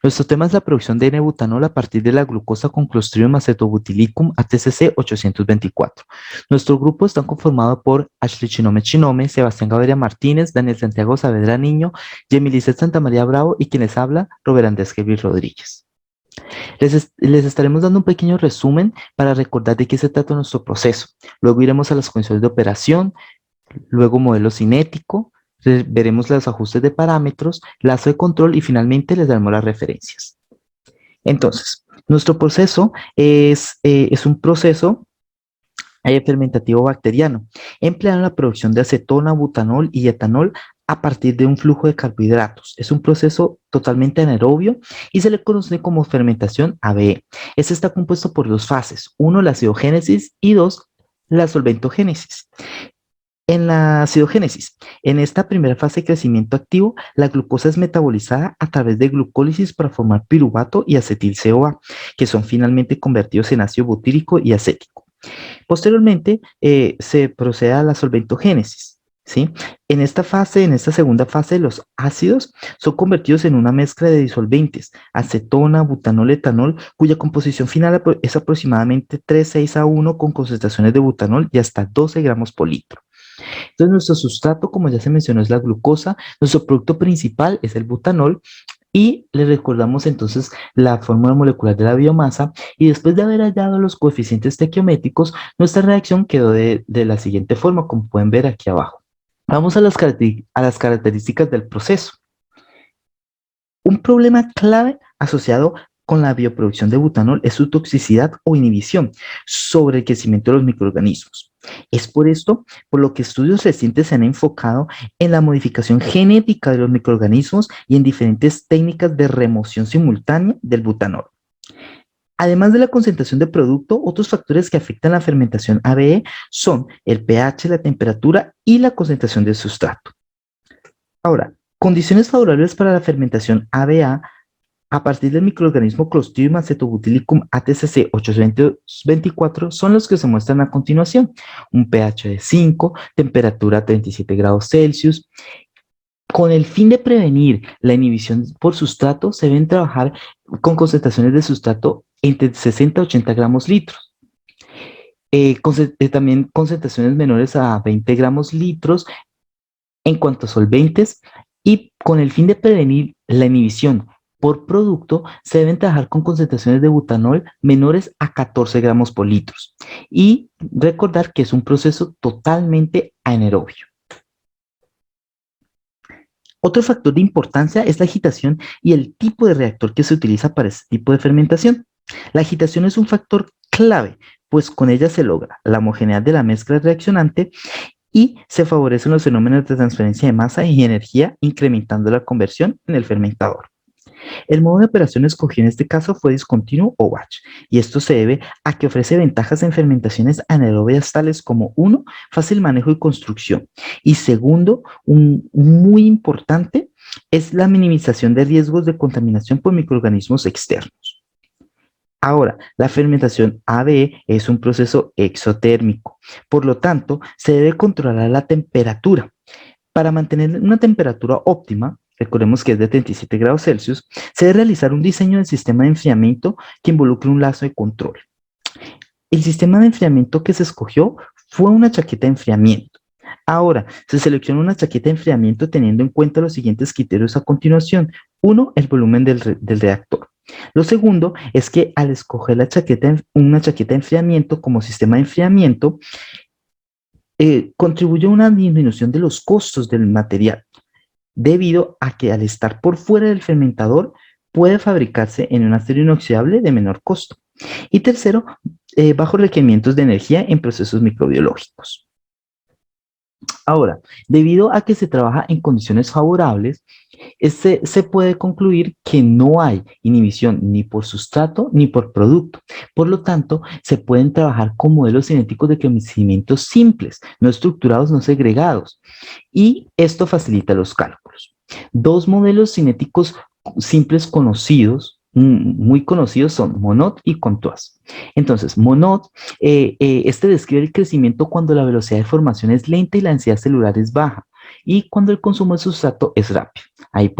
Nuestro tema es la producción de N-butanol a partir de la glucosa con Clostridium acetobutylicum ATCC 824. Nuestro grupo está conformado por Ashley Chinome Chinome, Sebastián Gaviria Martínez, Daniel Santiago Saavedra Niño, Yemilicet Santa María Bravo y quien les habla, Robert Andrés Kevin Rodríguez. Les estaremos dando un pequeño resumen para recordar de qué se trata nuestro proceso. Luego iremos a las condiciones de operación, luego modelo cinético, veremos los ajustes de parámetros, lazo de control y finalmente les daremos las referencias. Entonces, nuestro proceso es un proceso fermentativo bacteriano, empleado en la producción de acetona, butanol y etanol a partir de un flujo de carbohidratos. Es un proceso totalmente anaerobio y se le conoce como fermentación ABE. Este está compuesto por dos fases, uno la acidogénesis y dos la solventogénesis. En la acidogénesis, en esta primera fase de crecimiento activo, la glucosa es metabolizada a través de glucólisis para formar piruvato y acetil-CoA, que son finalmente convertidos en ácido butírico y acético. Posteriormente, se procede a la solventogénesis, ¿sí? En esta fase, en esta segunda fase, los ácidos son convertidos en una mezcla de disolventes, acetona, butanol, etanol, cuya composición final es aproximadamente 3,6 a 1 con concentraciones de butanol de hasta 12 gramos por litro. Entonces, nuestro sustrato, como ya se mencionó, es la glucosa. Nuestro producto principal es el butanol. Y le recordamos entonces la fórmula molecular de la biomasa. Y después de haber hallado los coeficientes estequiométricos, nuestra reacción quedó de la siguiente forma, como pueden ver aquí abajo. Vamos a las características del proceso. Un problema clave asociado con la bioproducción de butanol es su toxicidad o inhibición sobre el crecimiento de los microorganismos. Es por esto por lo que estudios recientes se han enfocado en la modificación genética de los microorganismos y en diferentes técnicas de remoción simultánea del butanol. Además de la concentración de producto, otros factores que afectan la fermentación ABE son el pH, la temperatura y la concentración del sustrato. Ahora, condiciones favorables para la fermentación ABA a partir del microorganismo Clostridium acetobutylicum ATCC 824 son los que se muestran a continuación. Un pH de 5, temperatura 37 grados Celsius. Con el fin de prevenir la inhibición por sustrato, se deben trabajar con concentraciones de sustrato entre 60 y 80 gramos litros. También concentraciones menores a 20 gramos litros en cuanto a solventes, y con el fin de prevenir la inhibición por producto, se deben trabajar con concentraciones de butanol menores a 14 gramos por litro. Y recordar que es un proceso totalmente anaerobio. Otro factor de importancia es la agitación y el tipo de reactor que se utiliza para este tipo de fermentación. La agitación es un factor clave, pues con ella se logra la homogeneidad de la mezcla reaccionante y se favorecen los fenómenos de transferencia de masa y energía, incrementando la conversión en el fermentador. El modo de operación escogido en este caso fue discontinuo o batch, y esto se debe a que ofrece ventajas en fermentaciones anaerobias tales como, uno, fácil manejo y construcción, y segundo, muy importante, es la minimización de riesgos de contaminación por microorganismos externos. Ahora, la fermentación ABE es un proceso exotérmico, por lo tanto, se debe controlar la temperatura. Para mantener una temperatura óptima, recordemos que es de 37 grados Celsius, se debe realizar un diseño del sistema de enfriamiento que involucre un lazo de control. El sistema de enfriamiento que se escogió fue una chaqueta de enfriamiento. Ahora, se selecciona una chaqueta de enfriamiento teniendo en cuenta los siguientes criterios a continuación. Uno, el volumen del reactor. Lo segundo es que al escoger una chaqueta de enfriamiento como sistema de enfriamiento, contribuye a una disminución de los costos del material, debido a que al estar por fuera del fermentador puede fabricarse en un acero inoxidable de menor costo. Y tercero, bajos requerimientos de energía en procesos microbiológicos. Ahora, debido a que se trabaja en condiciones favorables, se puede concluir que no hay inhibición ni por sustrato ni por producto. Por lo tanto, se pueden trabajar con modelos cinéticos de crecimiento simples, no estructurados, no segregados. Y esto facilita los cálculos. Dos modelos cinéticos simples conocidos, muy conocidos, son Monod y Contois. Entonces, Monod, este describe el crecimiento cuando la velocidad de formación es lenta y la densidad celular es baja. y cuando el consumo de sustrato es rápido. Ahí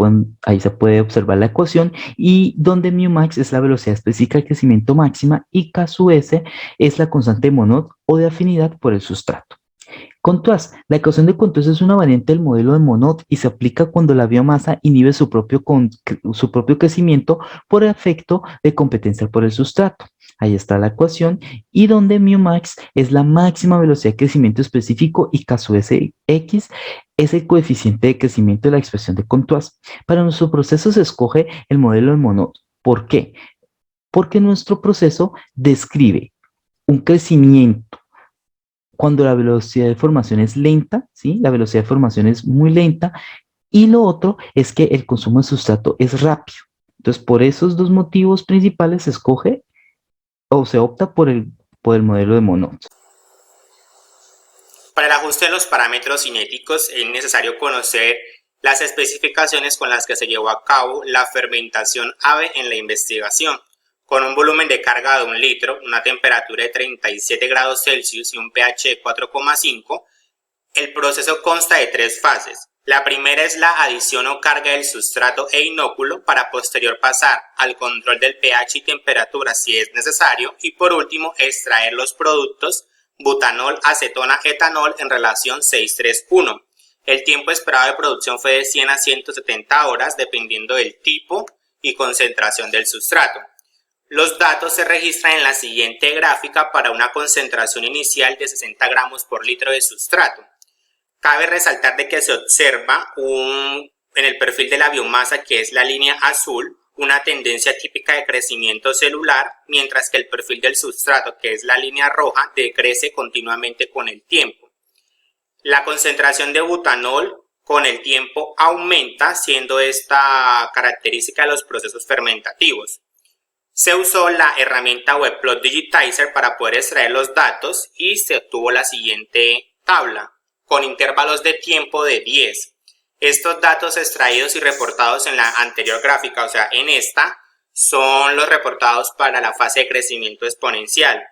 se puede observar la ecuación y donde max es la velocidad específica de crecimiento máxima y K sub S es la constante de Monod o de afinidad por el sustrato. Contrast. La ecuación de contrast es una variante del modelo de Monod y se aplica cuando la biomasa inhibe su propio crecimiento por efecto de competencia por el sustrato. Ahí está la ecuación y donde max es la máxima velocidad de crecimiento específico y K sub S X es el coeficiente de crecimiento de la expresión de contrast. Para nuestro proceso se escoge el modelo de Monod. ¿Por qué? Porque nuestro proceso describe un crecimiento cuando la velocidad de formación es lenta, ¿sí? La velocidad de formación es muy lenta, y lo otro es que el consumo de sustrato es rápido. Entonces, por esos dos motivos principales se escoge o se opta por el modelo de Monod. Para el ajuste de los parámetros cinéticos es necesario conocer las especificaciones con las que se llevó a cabo la fermentación AVE en la investigación. Con un volumen de carga de 1 litro, una temperatura de 37 grados Celsius y un pH de 4,5, el proceso consta de 3 fases. La primera es la adición o carga del sustrato e inóculo para posterior pasar al control del pH y temperatura si es necesario y por último extraer los productos butanol, acetona, etanol en relación 6:3:1. El tiempo esperado de producción fue de 100 a 170 horas dependiendo del tipo y concentración del sustrato. Los datos se registran en la siguiente gráfica para una concentración inicial de 60 gramos por litro de sustrato. Cabe resaltar de que se observa en el perfil de la biomasa, que es la línea azul, una tendencia típica de crecimiento celular, mientras que el perfil del sustrato, que es la línea roja, decrece continuamente con el tiempo. La concentración de butanol con el tiempo aumenta, siendo esta característica de los procesos fermentativos. Se usó la herramienta WebPlot Digitizer para poder extraer los datos y se obtuvo la siguiente tabla con intervalos de tiempo de 10. Estos datos extraídos y reportados en la anterior gráfica, o sea, en esta, son los reportados para la fase de crecimiento exponencial.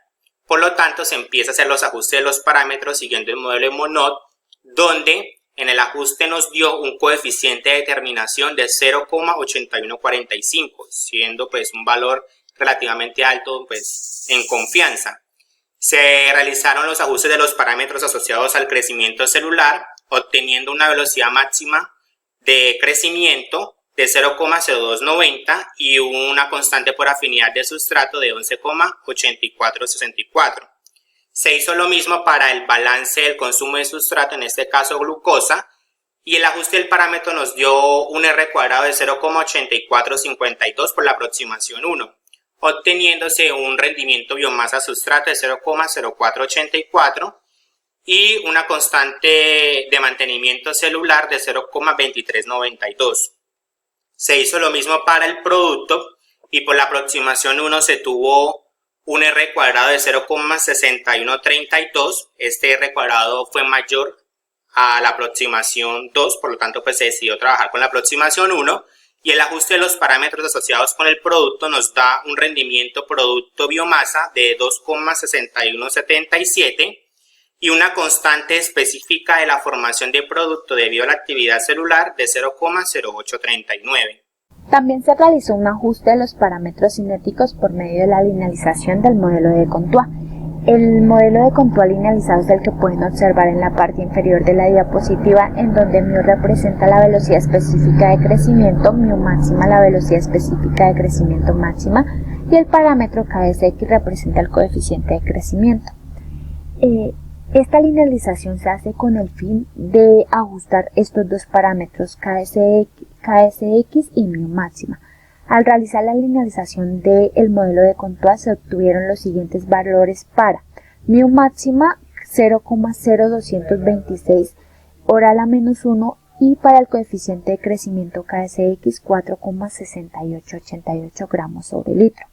Por lo tanto, se empieza a hacer los ajustes de los parámetros siguiendo el modelo de Monod, donde en el ajuste nos dio un coeficiente de determinación de 0,8145, siendo pues un valor relativamente alto pues en confianza. Se realizaron los ajustes de los parámetros asociados al crecimiento celular, obteniendo una velocidad máxima de crecimiento de 0,0290 y una constante por afinidad de sustrato de 11,8464. Se hizo lo mismo para el balance del consumo de sustrato, en este caso glucosa, y el ajuste del parámetro nos dio un R cuadrado de 0,8452 por la aproximación 1, obteniéndose un rendimiento biomasa sustrato de 0,0484 y una constante de mantenimiento celular de 0,2392. Se hizo lo mismo para el producto y por la aproximación 1 se tuvo un R cuadrado de 0,6132. Este R cuadrado fue mayor a la aproximación 2, por lo tanto pues se decidió trabajar con la aproximación 1 y el ajuste de los parámetros asociados con el producto nos da un rendimiento producto biomasa de 2,6177 y una constante específica de la formación de producto debido a la actividad celular de 0,0839. También se realizó un ajuste de los parámetros cinéticos por medio de la linealización del modelo de Contois. El modelo de Contois linealizado es el que pueden observar en la parte inferior de la diapositiva, en donde μ representa la velocidad específica de crecimiento, μ máxima la velocidad específica de crecimiento máxima y el parámetro KSX representa el coeficiente de crecimiento. Esta linealización se hace con el fin de ajustar estos dos parámetros KSX y μ máxima. Al realizar la linealización del modelo de Contois se obtuvieron los siguientes valores para μ máxima 0,0226 oral a menos 1 y para el coeficiente de crecimiento KSX 4,6888 gramos sobre litro.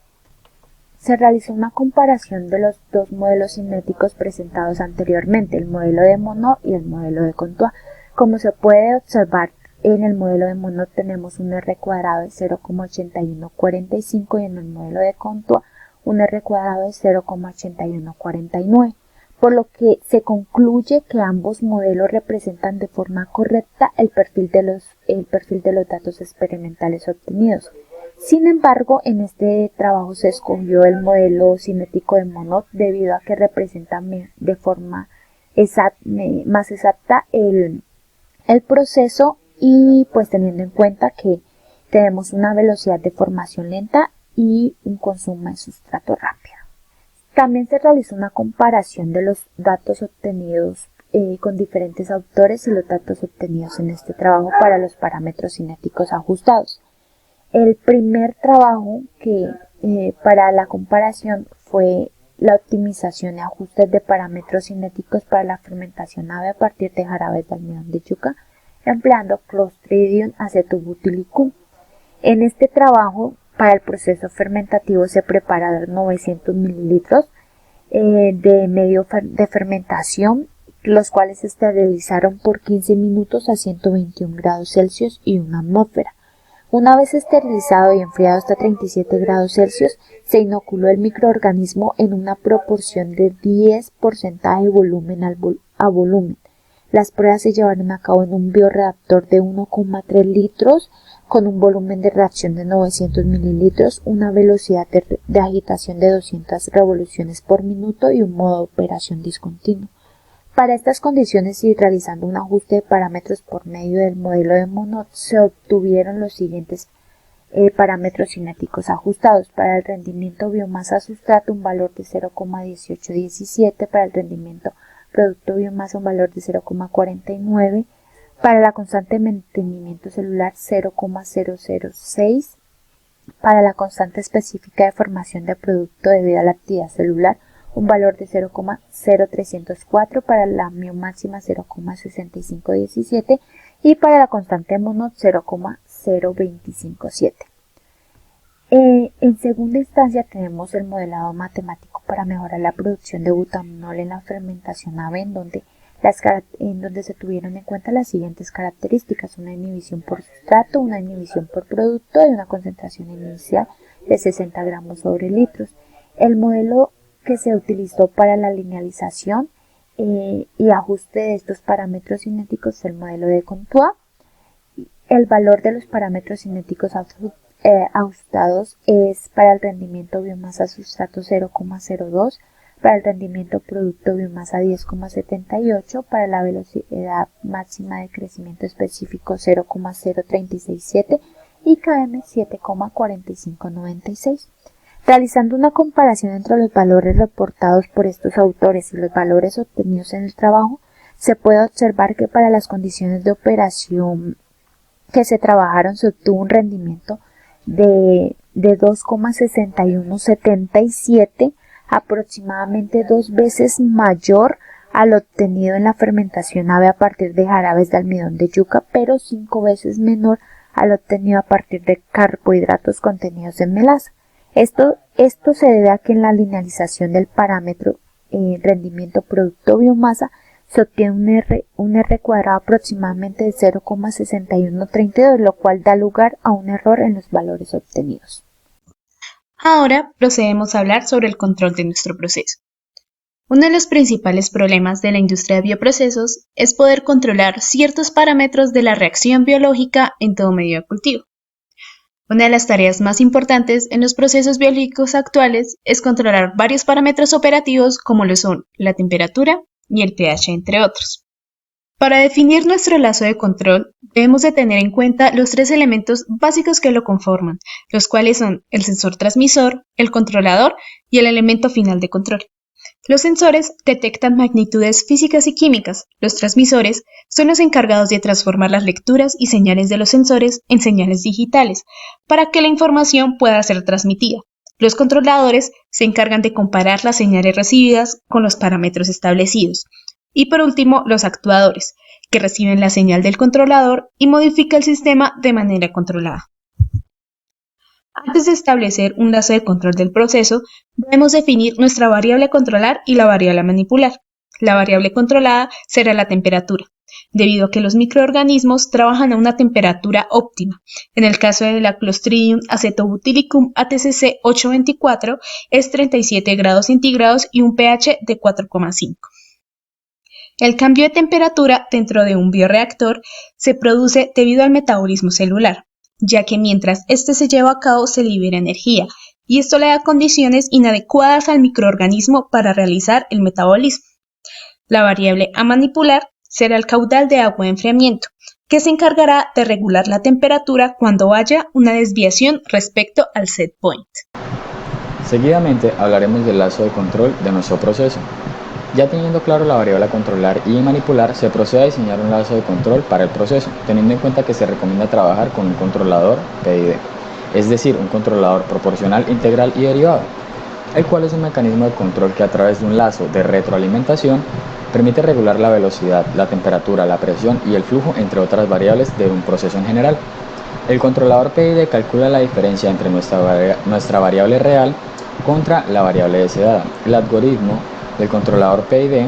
Se realizó una comparación de los dos modelos cinéticos presentados anteriormente, el modelo de Monod y el modelo de Contois. Como se puede observar, en el modelo de Monod tenemos un R cuadrado de 0,8145 y en el modelo de Contois un R cuadrado de 0,8149. por lo que se concluye que ambos modelos representan de forma correcta el perfil de los datos experimentales obtenidos. Sin embargo, en este trabajo se escogió el modelo cinético de Monod debido a que representa de forma más exacta el proceso y pues teniendo en cuenta que tenemos una velocidad de formación lenta y un consumo de sustrato rápido. También se realizó una comparación de los datos obtenidos con diferentes autores y los datos obtenidos en este trabajo para los parámetros cinéticos ajustados. El primer trabajo que para la comparación fue la optimización y ajustes de parámetros cinéticos para la fermentación ave a partir de jarabes de almidón de yuca, empleando Clostridium acetobutilicum. En este trabajo, para el proceso fermentativo se prepararon 900 mililitros de medio de fermentación, los cuales se esterilizaron por 15 minutos a 121 grados Celsius y 1 atmósfera. Una vez esterilizado y enfriado hasta 37 grados Celsius, se inoculó el microorganismo en una proporción de 10% volumen a volumen. Las pruebas se llevaron a cabo en un bioreactor de 1,3 litros con un volumen de reacción de 900 mililitros, una velocidad de agitación de 200 revoluciones por minuto y un modo de operación discontinuo. Para estas condiciones y realizando un ajuste de parámetros por medio del modelo de Monod, se obtuvieron los siguientes parámetros cinéticos ajustados. Para el rendimiento biomasa sustrato un valor de 0,1817, para el rendimiento producto biomasa un valor de 0,49, para la constante de mantenimiento celular 0,006, para la constante específica de formación de producto debido a la actividad celular un valor de 0,0304, para la miomáxima 0,6517 y para la constante de Monod 0,0257. En segunda instancia tenemos el modelado matemático para mejorar la producción de butaminol en la fermentación ave, en donde se tuvieron en cuenta las siguientes características: una inhibición por sustrato, una inhibición por producto y una concentración inicial de 60 gramos sobre litros. El modelo que se utilizó para la linealización y ajuste de estos parámetros cinéticos es el modelo de Contois. El valor de los parámetros cinéticos ajustados es para el rendimiento biomasa sustrato 0,02, para el rendimiento producto biomasa 10,78, para la velocidad máxima de crecimiento específico 0,0367 y km 7,4596. Realizando una comparación entre los valores reportados por estos autores y los valores obtenidos en el trabajo, se puede observar que para las condiciones de operación que se trabajaron se obtuvo un rendimiento de 2,6177, aproximadamente 2 veces mayor al obtenido en la fermentación ave a partir de jarabes de almidón de yuca, pero 5 veces menor al obtenido a partir de carbohidratos contenidos en melaza. Esto se debe a que en la linealización del parámetro rendimiento producto biomasa se obtiene un R cuadrado aproximadamente de 0,6132, lo cual da lugar a un error en los valores obtenidos. Ahora procedemos a hablar sobre el control de nuestro proceso. Uno de los principales problemas de la industria de bioprocesos es poder controlar ciertos parámetros de la reacción biológica en todo medio de cultivo. Una de las tareas más importantes en los procesos biológicos actuales es controlar varios parámetros operativos como lo son la temperatura y el pH, entre otros. Para definir nuestro lazo de control, debemos de tener en cuenta los 3 elementos básicos que lo conforman, los cuales son el sensor transmisor, el controlador y el elemento final de control. Los sensores detectan magnitudes físicas y químicas. Los transmisores son los encargados de transformar las lecturas y señales de los sensores en señales digitales para que la información pueda ser transmitida. Los controladores se encargan de comparar las señales recibidas con los parámetros establecidos. Y por último, los actuadores, que reciben la señal del controlador y modifican el sistema de manera controlada. Antes de establecer un lazo de control del proceso, debemos definir nuestra variable a controlar y la variable a manipular. La variable controlada será la temperatura, debido a que los microorganismos trabajan a una temperatura óptima. En el caso de la Clostridium acetobutylicum ATCC 824 es 37 grados centígrados y un pH de 4,5. El cambio de temperatura dentro de un bioreactor se produce debido al metabolismo celular, ya que mientras este se lleva a cabo se libera energía, y esto le da condiciones inadecuadas al microorganismo para realizar el metabolismo. La variable a manipular será el caudal de agua de enfriamiento, que se encargará de regular la temperatura cuando haya una desviación respecto al set point. Seguidamente hablaremos del lazo de control de nuestro proceso. Ya teniendo claro la variable a controlar y manipular, se procede a diseñar un lazo de control para el proceso, teniendo en cuenta que se recomienda trabajar con un controlador PID, es decir, un controlador proporcional, integral y derivado, el cual es un mecanismo de control que a través de un lazo de retroalimentación permite regular la velocidad, la temperatura, la presión y el flujo, entre otras variables de un proceso en general. El controlador PID calcula la diferencia entre nuestra variable real contra la variable deseada. El algoritmo del controlador PID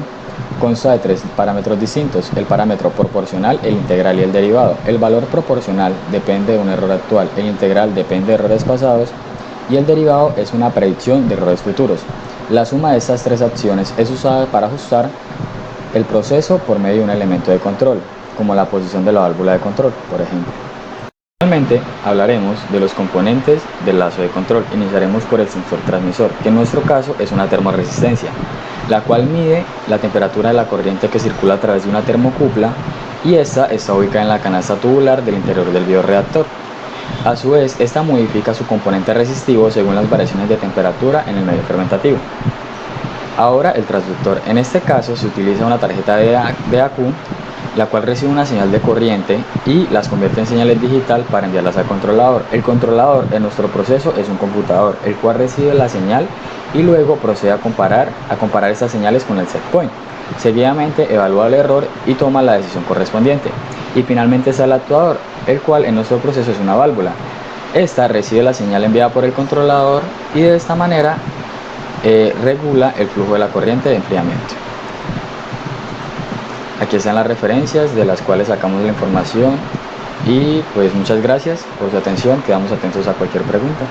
consta de tres parámetros distintos: el parámetro proporcional, el integral y el derivado. El valor proporcional depende de un error actual, el integral depende de errores pasados y el derivado es una predicción de errores futuros. La suma de estas tres acciones es usada para ajustar el proceso por medio de un elemento de control, como la posición de la válvula de control, por ejemplo. Finalmente, hablaremos de los componentes del lazo de control. Iniciaremos por el sensor transmisor, que en nuestro caso es una termoresistencia, la cual mide la temperatura de la corriente que circula a través de una termocupla, y esta está ubicada en la canasta tubular del interior del bioreactor. A su vez, esta modifica su componente resistivo según las variaciones de temperatura en el medio fermentativo. Ahora el transductor. En este caso se utiliza una tarjeta de AQ, la cual recibe una señal de corriente y las convierte en señales digital para enviarlas al controlador. El controlador en nuestro proceso es un computador, el cual recibe la señal y luego procede a comparar estas señales con el set point. Seguidamente evalúa el error y toma la decisión correspondiente. Y finalmente está el actuador, el cual en nuestro proceso es una válvula. Esta recibe la señal enviada por el controlador y de esta manera regula el flujo de la corriente de enfriamiento. Aquí están las referencias de las cuales sacamos la información y pues muchas gracias por su atención, quedamos atentos a cualquier pregunta.